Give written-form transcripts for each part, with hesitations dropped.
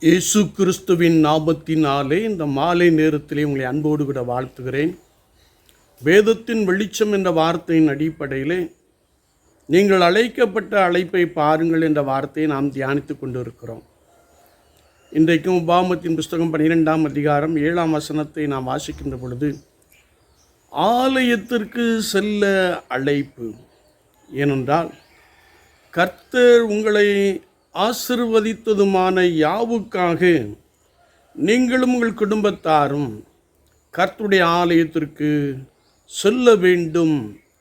இயேசு கிறிஸ்துவின் நாமத்தினாலே இந்த மாலை நேரத்திலே உங்களை அன்போடு கூட வாழ்த்துகிறேன். வேதத்தின் வெளிச்சம் என்ற வார்த்தையின் அடிப்படையிலே நீங்கள் அழைக்கப்பட்ட அழைப்பை பாருங்கள் என்ற வார்த்தையை நாம் தியானித்து கொண்டு இருக்கிறோம். இன்றைக்கும் உபாகமத்தின் புஸ்தகம் 12ஆம் அதிகாரம் 7ஆம் வசனத்தை நாம் வாசிக்கின்ற பொழுது, ஆலயத்திற்கு செல்ல அழைப்பு. ஏனென்றால் கர்த்தர் உங்களை ஆசீர்வதித்ததுமான யாவுக்காக நீங்களும் உங்கள் குடும்பத்தாரும் கர்த்தருடைய ஆலயத்திற்கு செல்ல வேண்டும்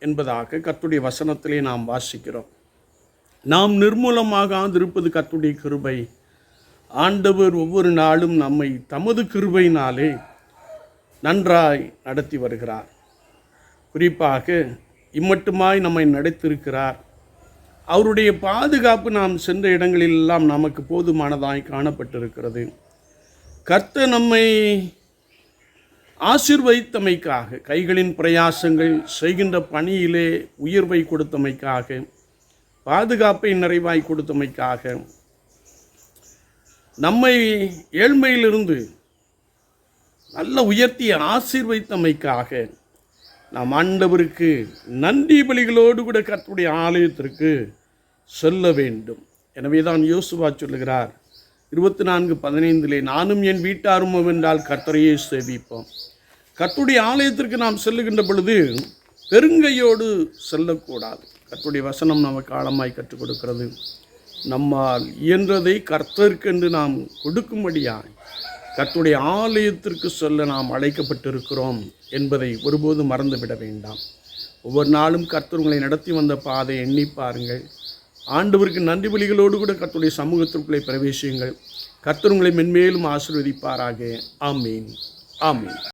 என்பதாக கர்த்தருடைய வசனத்திலே நாம் வாசிக்கிறோம். நாம் நிர்மூலமாகாதிருப்பது கர்த்தருடைய கிருபை. ஆண்டவர் ஒவ்வொரு நாளும் நம்மை தமது கிருபையினாலே நன்றாய் நடத்தி வருகிறார். குறிப்பாக இம்மட்டுமாய் நம்மை நடத்தியிருக்கிறார். அவருடைய பாதுகாப்பு நாம் சென்ற இடங்களிலெல்லாம் நமக்கு போதுமானதாய் காணப்பட்டிருக்கிறது. கர்த்தர் நம்மை ஆசீர்வதித்தமைக்காக, கைகளின் பிரயாசங்கள் செய்கின்ற பணியிலே உயர்வை கொடுத்தமைக்காக, பாதுகாப்பை நிறைவாய் கொடுத்தமைக்காக, நம்மை ஏழ்மையிலிருந்து நல்ல உயர்த்தி ஆசீர்வதித்தமைக்காக நாம் ஆண்டவருக்கு நன்றி பலிகளோடு கூட கர்த்தருடைய ஆலயத்திற்கு செல்ல வேண்டும். எனவே தான் யோசுவா சொல்லுகிறார் 24:15, நானும் என் வீட்டாரும் என்றால் கர்த்தரையே சேவிப்போம். கர்த்தருடைய ஆலயத்திற்கு நாம் செல்லுகின்ற பொழுது பெருங்கையோடு செல்லக்கூடாது. கர்த்தருடைய வசனம் நமக்கு ஆழமாய் கற்றுக் கொடுக்கிறது. நம்மால் இயன்றதை கர்த்தருக்கென்று நாம் கொடுக்கும்படியாய் கர்த்தருடைய ஆலயத்திற்கு செல்ல நாம் அழைக்கப்பட்டிருக்கிறோம் என்பதை ஒருபோதும் மறந்துவிட வேண்டாம். ஒவ்வொரு நாளும் கர்த்தர் உங்களை நடத்தி வந்த பாதை எண்ணி பாருங்கள். ஆண்டவருக்கு நன்றி பலிகளோடு கூட கர்த்தருடைய சமூகத்திற்குள்ளே பிரவேசியுங்கள். கர்த்தர் உங்களை மென்மேலும் ஆசீர்வதிப்பாராக. ஆமீன், ஆமீன்.